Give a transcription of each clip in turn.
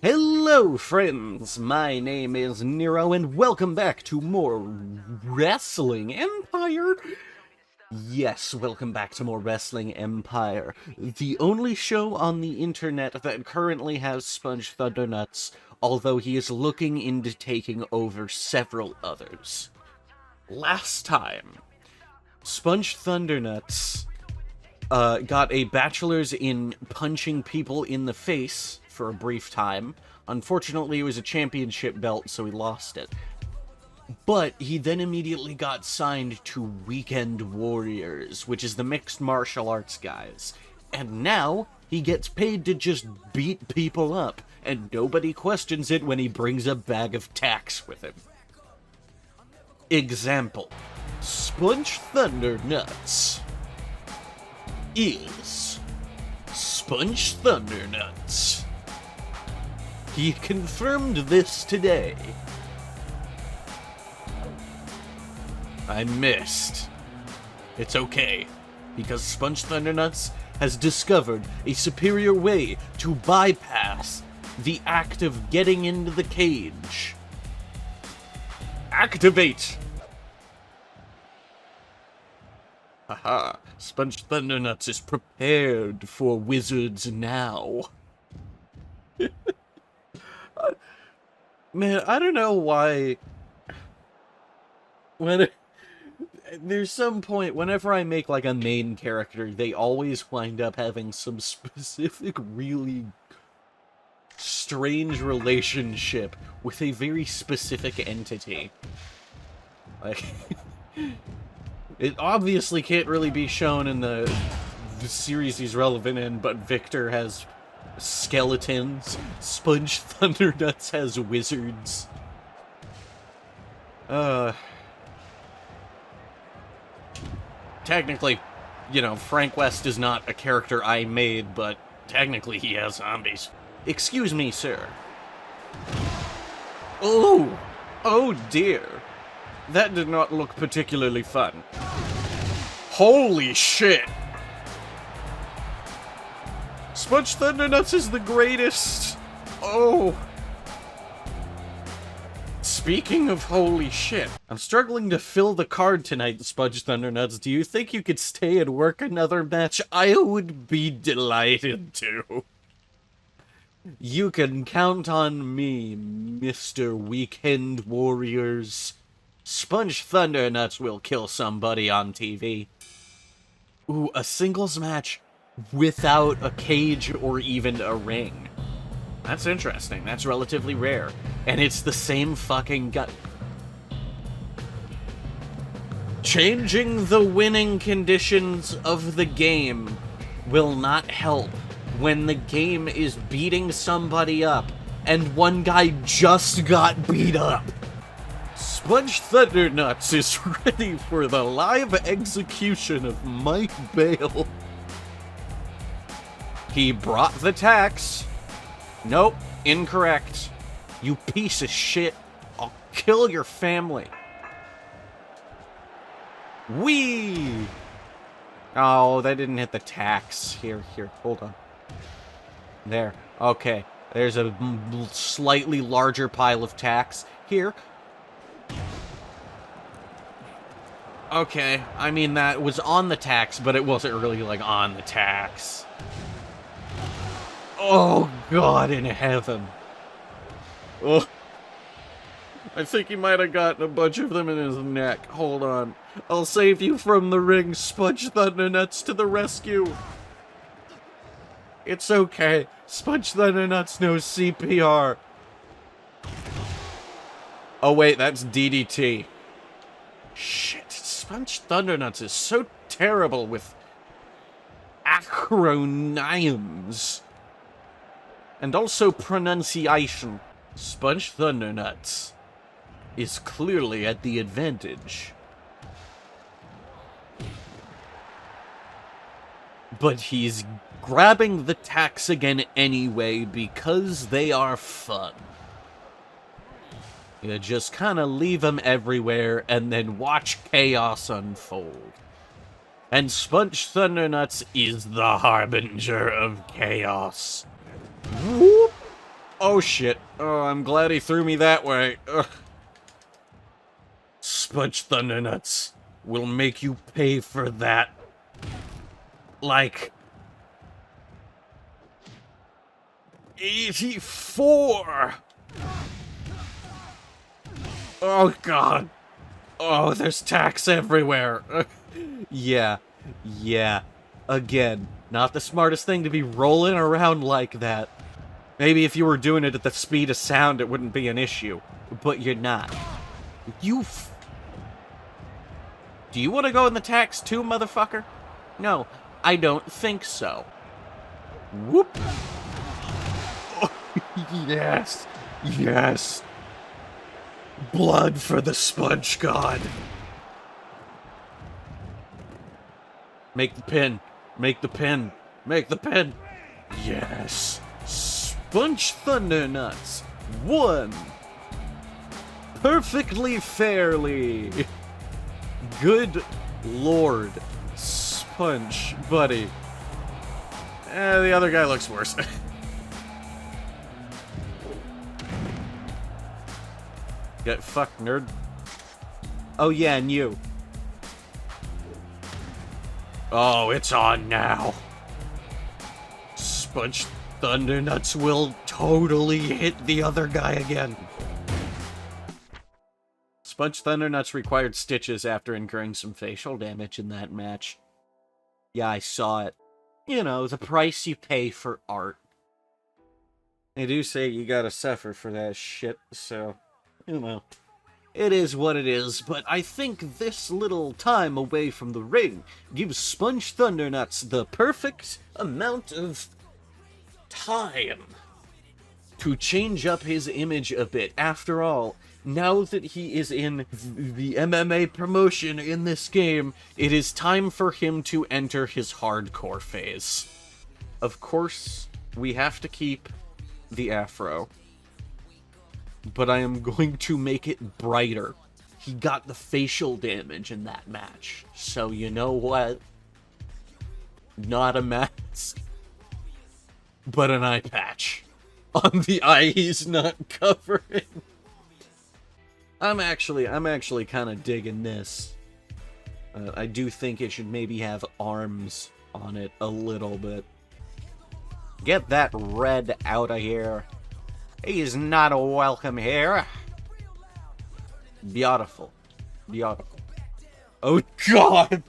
Hello, friends! My name is Nero, and welcome back to more Wrestling Empire. Yes, welcome back to more Wrestling Empire, the only show on the internet that currently has Sponge Thundernuts, although he is looking into taking over several others. Last time, Sponge Thundernuts got a bachelor's in punching people in the face for a brief time. Unfortunately, it was a championship belt, so he lost it. But he then immediately got signed to Weekend Warriors, which is the mixed martial arts guys. And now, he gets paid to just beat people up, and nobody questions it when he brings a bag of tacks with him. Example: Sponge Thundernuts is Sponge Thundernuts. He confirmed this today. I missed. It's okay, because Sponge Thundernuts has discovered a superior way to bypass the act of getting into the cage. Activate! Haha, Sponge Thundernuts is prepared for wizards now. Man, I don't know why. There's some point, whenever I make like a main character, they always wind up having some specific, really strange relationship with a very specific entity. Like, it obviously can't really be shown in the series he's relevant in, but Victor has skeletons, Sponge Thundernuts has wizards. Technically, you know, Frank West is not a character I made, but technically he has zombies. Excuse me, sir. Oh! Oh dear. That did not look particularly fun. Holy shit! Sponge Thundernuts is the greatest! Oh! Speaking of holy shit, I'm struggling to fill the card tonight, Sponge Thundernuts. Do you think you could stay and work another match? I would be delighted to. You can count on me, Mr. Weekend Warriors. Sponge Thundernuts will kill somebody on TV. Ooh, a singles match without a cage or even a ring. That's interesting. That's relatively rare. And it's the same fucking guy. Changing the winning conditions of the game will not help when the game is beating somebody up and one guy just got beat up. Sponge Thundernuts is ready for the live execution of Mike Bale. He brought the tacks. Nope, incorrect. You piece of shit. I'll kill your family. Whee! Oh, that didn't hit the tacks. Here, hold on. There. Okay. There's a slightly larger pile of tacks. Here. Okay, I mean, that was on the tacks, but it wasn't really, like, on the tacks. Oh, God in heaven. Oh. I think he might have gotten a bunch of them in his neck. Hold on. I'll save you from the ring, Sponge Thundernuts to the rescue. It's okay. Sponge Thundernuts knows CPR. Oh, wait, that's DDT. Shit, Sponge Thundernuts is so terrible with acronyms. And also pronunciation. Sponge Thundernuts is clearly at the advantage. But he's grabbing the tacks again anyway because they are fun. You just kind of leave them everywhere and then watch chaos unfold. And Sponge Thundernuts is the harbinger of chaos. Whoop! Oh shit. Oh, I'm glad he threw me that way. Ugh. Sponge Thundernuts will make you pay for that. Like 84. Oh god. Oh, there's tax everywhere. Yeah. Again, not the smartest thing to be rolling around like that. Maybe if you were doing it at the speed of sound, it wouldn't be an issue. But you're not. Do you want to go in the tax too, motherfucker? No, I don't think so. Whoop. Oh, yes. Yes. Blood for the Sponge God. Make the pin. Make the pin. Make the pin. Yes. Sponge Thundernuts won. Perfectly fairly. Good lord. Sponge, buddy. The other guy looks worse. Get fucked, nerd. Oh yeah, and you. Oh, it's on now. Sponge Thundernuts will totally hit the other guy again. Sponge Thundernuts required stitches after incurring some facial damage in that match. Yeah, I saw it. You know, the price you pay for art. They do say you gotta suffer for that shit, so, you know. It is what it is, but I think this little time away from the ring gives Sponge Thundernuts the perfect amount of time to change up his image a bit. After all, now that he is in the MMA promotion in this game, it is time for him to enter his hardcore phase. Of course, we have to keep the afro, but I am going to make it brighter. He got the facial damage in that match, so you know what? Not a mask, but an eye patch on the eye he's not covering. I'm actually kind of digging this. I do think it should maybe have arms on it a little bit. Get that red out of here. He's not welcome here. Beautiful. Beautiful. Oh god!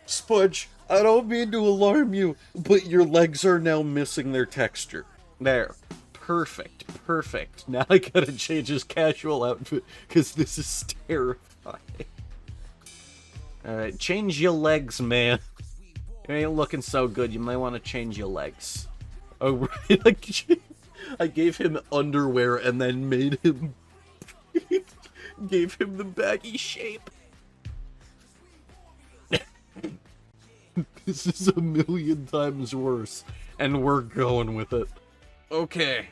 Sponge, I don't mean to alarm you, but your legs are now missing their texture. There. Perfect. Perfect. Now I gotta change his casual outfit, because this is terrifying. Alright, change your legs, man. You ain't looking so good, you might want to change your legs. Oh, right, I gave him underwear and then made him... gave him the baggy shape. This is a million times worse, and we're going with it. Okay.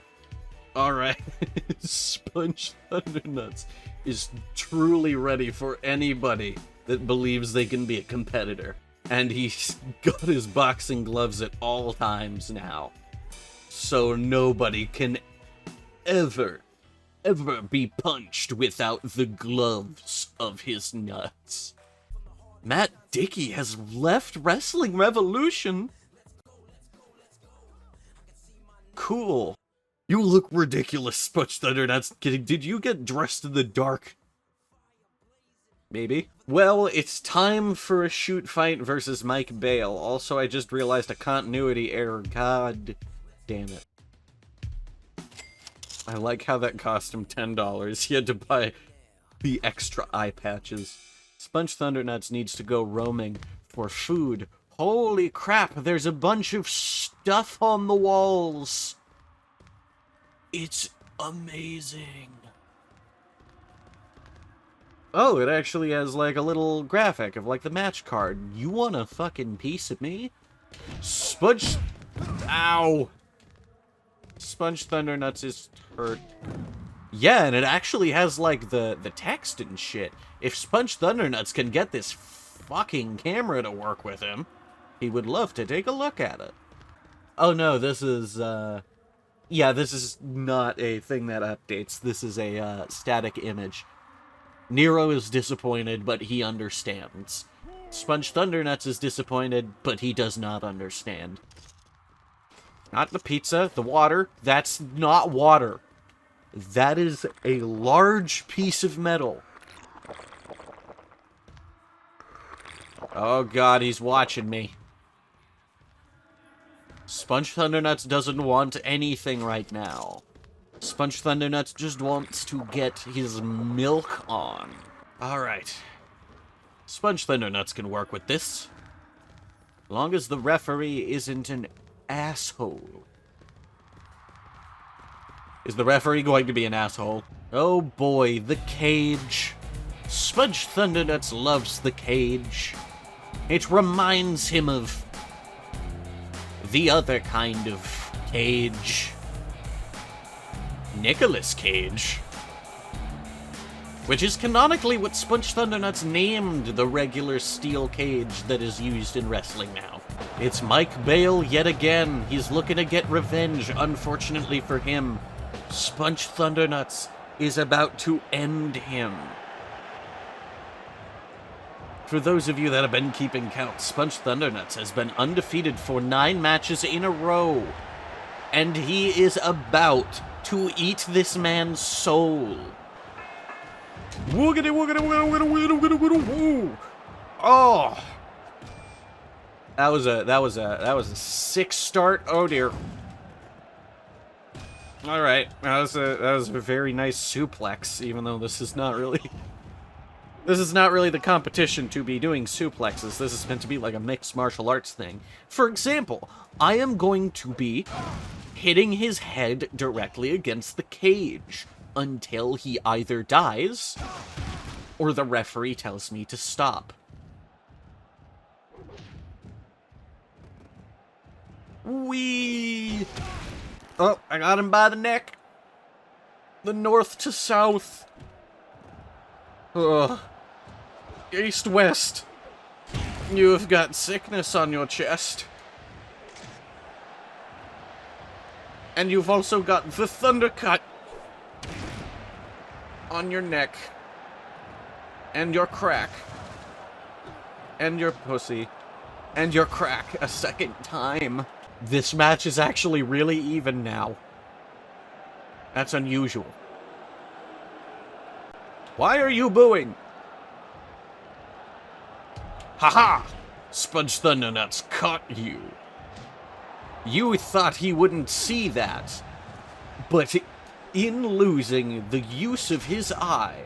Alright. Sponge Thundernuts is truly ready for anybody that believes they can be a competitor. And he's got his boxing gloves at all times now. So nobody can ever be punched without the gloves of his nuts. Matt Dickey has left Wrestling Revolution. Cool. You look ridiculous, Sponge Thundernuts. Did you get dressed in the dark? Maybe. Well, it's time for a shoot fight versus Mike Bale. Also, I just realized a continuity error. God damn it. I like how that cost him $10. He had to buy the extra eye patches. Sponge Thundernuts needs to go roaming for food. Holy crap, there's a bunch of stuff on the walls. It's amazing. Oh, it actually has like a little graphic of like the match card. You want a fucking piece of me? Sponge... Ow! Sponge Thundernuts is hurt. Yeah, and it actually has like the text and shit. If Sponge Thundernuts can get this fucking camera to work with him, he would love to take a look at it. Oh no, this is Yeah, this is not a thing that updates. This is a static image. Nero is disappointed, but he understands. Sponge Thundernuts is disappointed, but he does not understand. Not the pizza, the water. That's not water. That is a large piece of metal. Oh god, he's watching me. Sponge Thundernuts doesn't want anything right now. Sponge Thundernuts just wants to get his milk on. Alright. Sponge Thundernuts can work with this. As long as the referee isn't an asshole. Is the referee going to be an asshole? Oh boy, the cage. Sponge Thundernuts loves the cage. It reminds him of the other kind of cage. Nicolas Cage. Which is canonically what Sponge Thundernuts named the regular steel cage that is used in wrestling now. It's Mike Bale yet again. He's looking to get revenge, unfortunately for him. Sponge Thundernuts is about to end him. For those of you that have been keeping count, Sponge Thundernuts has been undefeated for 9 matches in a row. And he is about to eat this man's soul. Woogity woogity woogity woogity woogity woogity woo! Oh! That was a sick start. Oh dear. Alright. That was a very nice suplex, even though this is not really the competition to be doing suplexes. This is meant to be like a mixed martial arts thing. For example, I am going to be hitting his head directly against the cage until he either dies or the referee tells me to stop. Whee! Oh, I got him by the neck. The north to south. Ugh. East-west. You have got sickness on your chest. And you've also got the thundercut on your neck. And your crack. And your pussy. And your crack a second time. This match is actually really even now. That's unusual. Why are you booing? Haha! Sponge Thundernuts caught you. You thought he wouldn't see that. But in losing the use of his eye,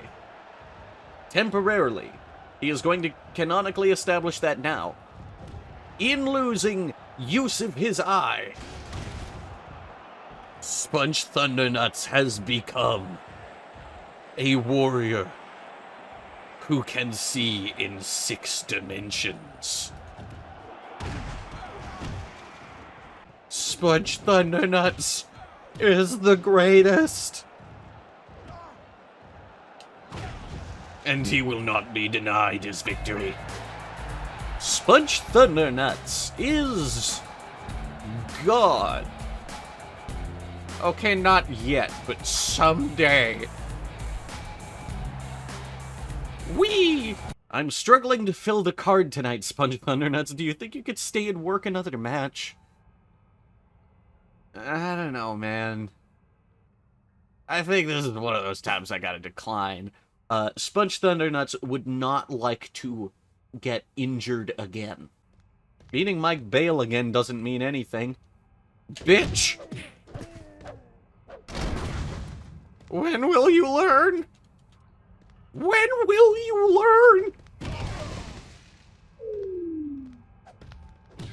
temporarily, he is going to canonically establish that now. In losing use of his eye, Sponge Thundernuts has become a warrior who can see in 6 dimensions. Sponge Thundernuts is the greatest. And he will not be denied his victory. Sponge Thundernuts is God. Okay, not yet, but someday. Whee! I'm struggling to fill the card tonight, Sponge Thundernuts. Do you think you could stay and work another match? I don't know, man. I think this is one of those times I gotta decline. Sponge Thundernuts would not like to get injured again. Beating Mike Bale again doesn't mean anything. Bitch! When will you learn? When will you learn?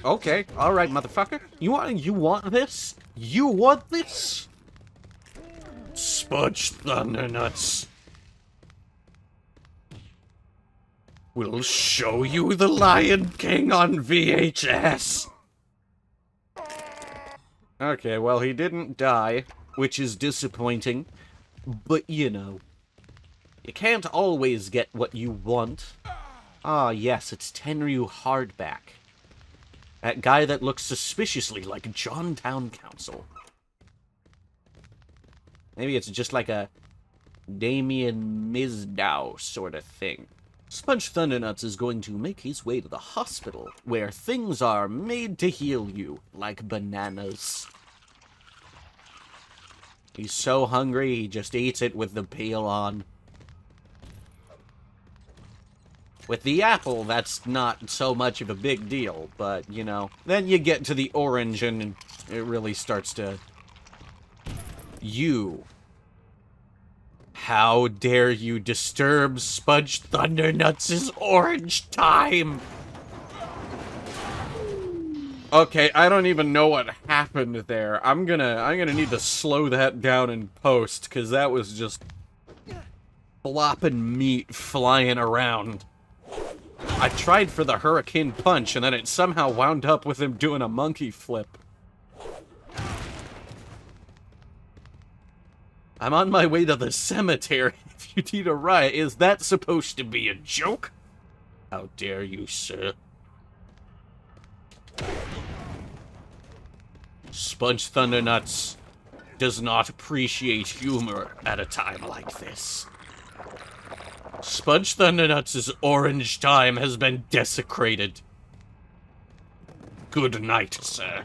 Okay, alright, motherfucker. You want this? You want this? Sponge Thundernuts will show you the Lion King on VHS. Okay, well, he didn't die, which is disappointing. But, you know, you can't always get what you want. Ah, yes, it's Tenryu Hardback. That guy that looks suspiciously like John Town Council. Maybe it's just like a Damien Mizdow sort of thing. Sponge Thundernuts is going to make his way to the hospital, where things are made to heal you, like bananas. He's so hungry, he just eats it with the peel on. With the apple, that's not so much of a big deal, but, you know, then you get to the orange and it really starts to... You. How dare you disturb Sponge Thundernuts' orange time? Okay, I don't even know what happened there. I'm gonna need to slow that down in post, because that was just flopping meat flying around. I tried for the hurricane punch, and then it somehow wound up with him doing a monkey flip. I'm on my way to the cemetery. If you need a ride, is that supposed to be a joke? How dare you, sir? Sponge Thundernuts does not appreciate humor at a time like this. Sponge Thundernuts' orange time has been desecrated. Good night, sir.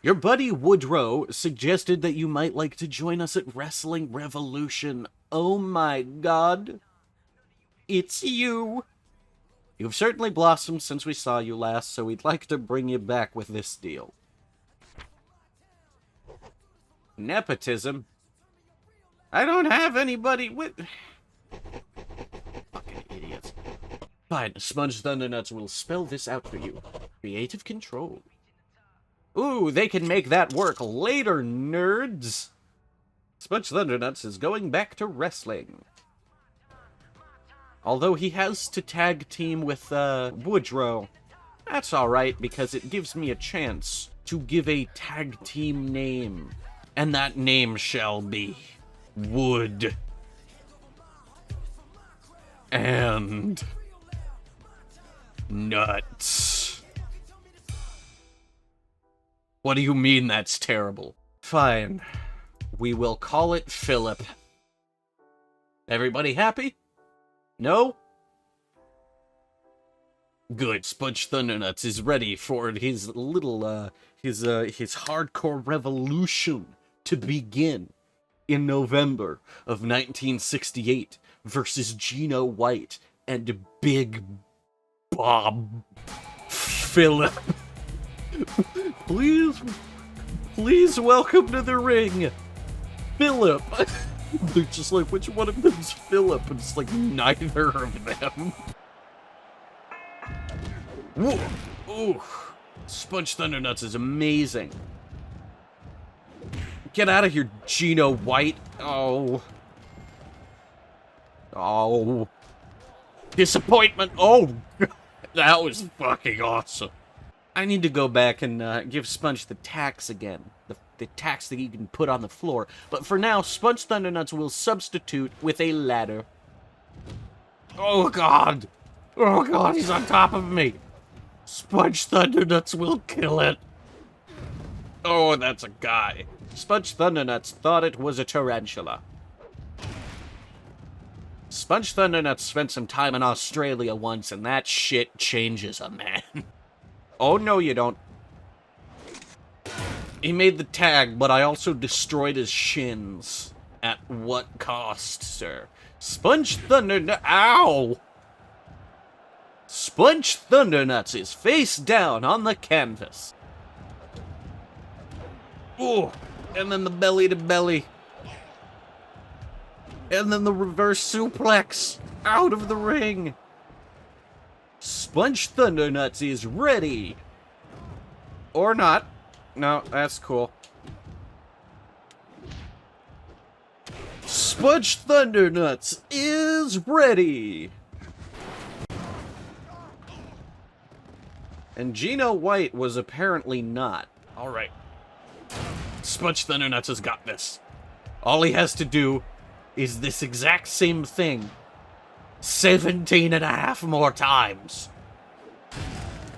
Your buddy Woodrow suggested that you might like to join us at Wrestling Revolution. Oh my god. It's you. You've certainly blossomed since we saw you last, so we'd like to bring you back with this deal. Nepotism? I don't have anybody with... Fucking idiots. Fine, Sponge Thundernuts will spell this out for you. Creative control. Ooh, they can make that work later, nerds! Sponge Thundernuts is going back to wrestling. Although he has to tag team with, Woodrow. That's alright, because it gives me a chance to give a tag team name. And that name shall be... Wood. And... Nuts. What do you mean that's terrible? Fine. We will call it Philip. Everybody happy? No? Good. Sponge Thundernuts is ready for his little, his hardcore revolution to begin in November of 1968 versus Gino White and Big Bob Philip. Please welcome to the ring, Philip. They're just like, which one of them's Philip? And it's like, neither of them. Whoa. Ooh. Sponge Thundernuts is amazing. Get out of here, Gino White. Oh. Oh. Disappointment. Oh. That was fucking awesome. I need to go back and give Sponge the tacks again. The tacks that he can put on the floor. But for now, Sponge Thundernuts will substitute with a ladder. Oh god! Oh god, he's on top of me! Sponge Thundernuts will kill it! Oh, that's a guy. Sponge Thundernuts thought it was a tarantula. Sponge Thundernuts spent some time in Australia once, and that shit changes a man. Oh, no, you don't. He made the tag, but I also destroyed his shins. At what cost, sir? Sponge Thundernuts... Ow! Sponge Thundernuts is face down on the canvas. Ooh, and then the belly to belly. And then the reverse suplex out of the ring. Sponge Thundernuts is ready. Or not. No, that's cool. Sponge Thundernuts is ready. And Gino White was apparently not. Alright. Sponge Thundernuts has got this. All he has to do is this exact same thing 17.5 more times.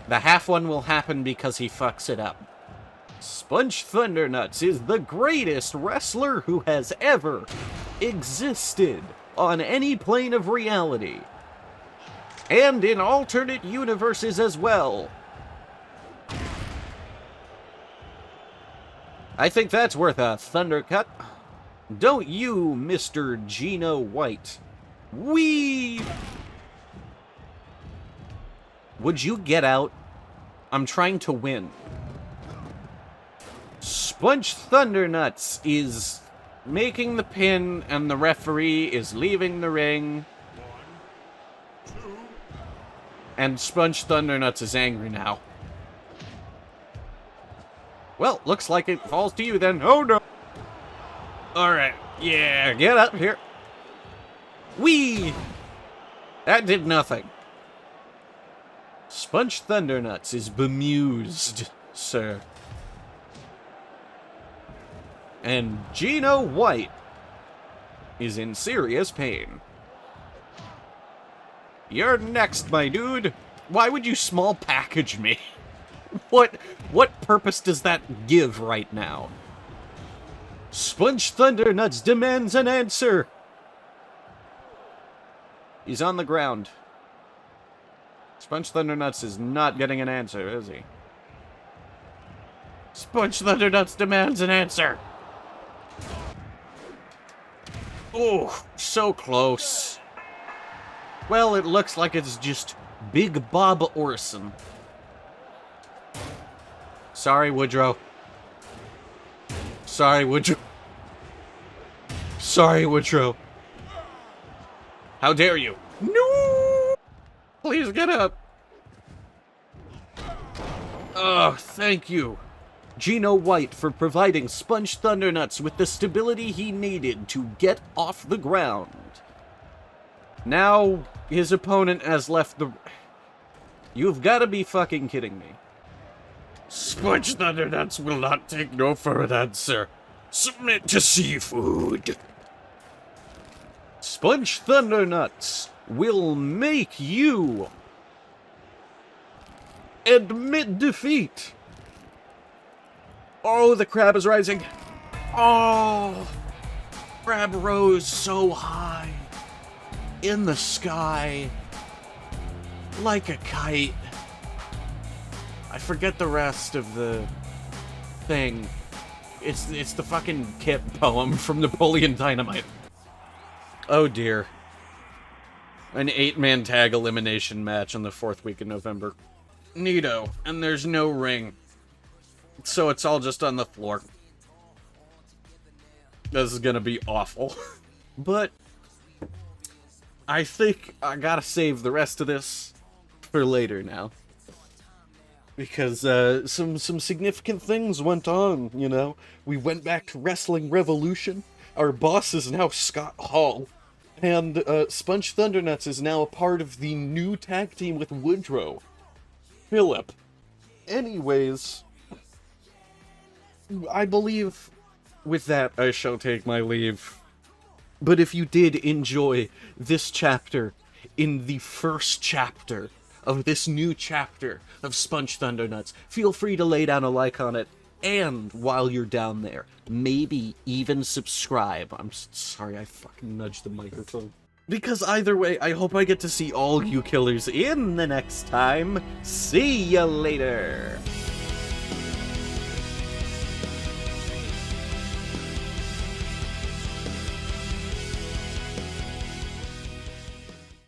The half one will happen because he fucks it up. Sponge Thundernuts is the greatest wrestler who has ever existed on any plane of reality. And in alternate universes as well. I think that's worth a thundercut. Don't you, Mr. Gino White? Wee! Would you get out? I'm trying to win. Sponge Thundernuts is making the pin, and the referee is leaving the ring. And Sponge Thundernuts is angry now. Well, looks like it falls to you then. Oh no! Alright, yeah, get up here. Whee! That did nothing. Sponge Thundernuts is bemused, sir. And Gino White is in serious pain. You're next, my dude. Why would you small package me? What purpose does that give right now? Sponge Thundernuts demands an answer. He's on the ground. Sponge Thundernuts is not getting an answer, is he? Sponge Thundernuts demands an answer. Oh, so close. Well, it looks like it's just Big Bob Orson. Sorry, Woodrow. Sorry, Woodrow. Sorry, Woodrow. How dare you? No! Please get up. Oh, thank you, Gino White, for providing Sponge Thundernuts with the stability he needed to get off the ground. Now, his opponent has left the... You've got to be fucking kidding me. Sponge Thundernuts will not take no for an answer. Submit to seafood. Sponge Thundernuts will make you admit defeat. Oh, the crab is rising. Oh, crab rose so high in the sky like a kite. I forget the rest of the thing. It's the fucking Kip poem from Napoleon Dynamite. Oh dear. An 8-man tag elimination match on the 4th week in November. Neato. And there's no ring. So it's all just on the floor. This is gonna be awful. But I think I gotta save the rest of this for later now. Because some significant things went on, you know. We went back to Wrestling Revolution. Our boss is now Scott Hall. And Sponge Thundernuts is now a part of the new tag team with Woodrow. Philip. Anyways, I believe with that I shall take my leave. But if you did enjoy this chapter in the first chapter of this new chapter of Sponge Thundernuts, feel free to lay down a like on it. And while you're down there, maybe even subscribe. I'm sorry, I fucking nudged the microphone. Because either way, I hope I get to see all you killers in the next time. See ya later!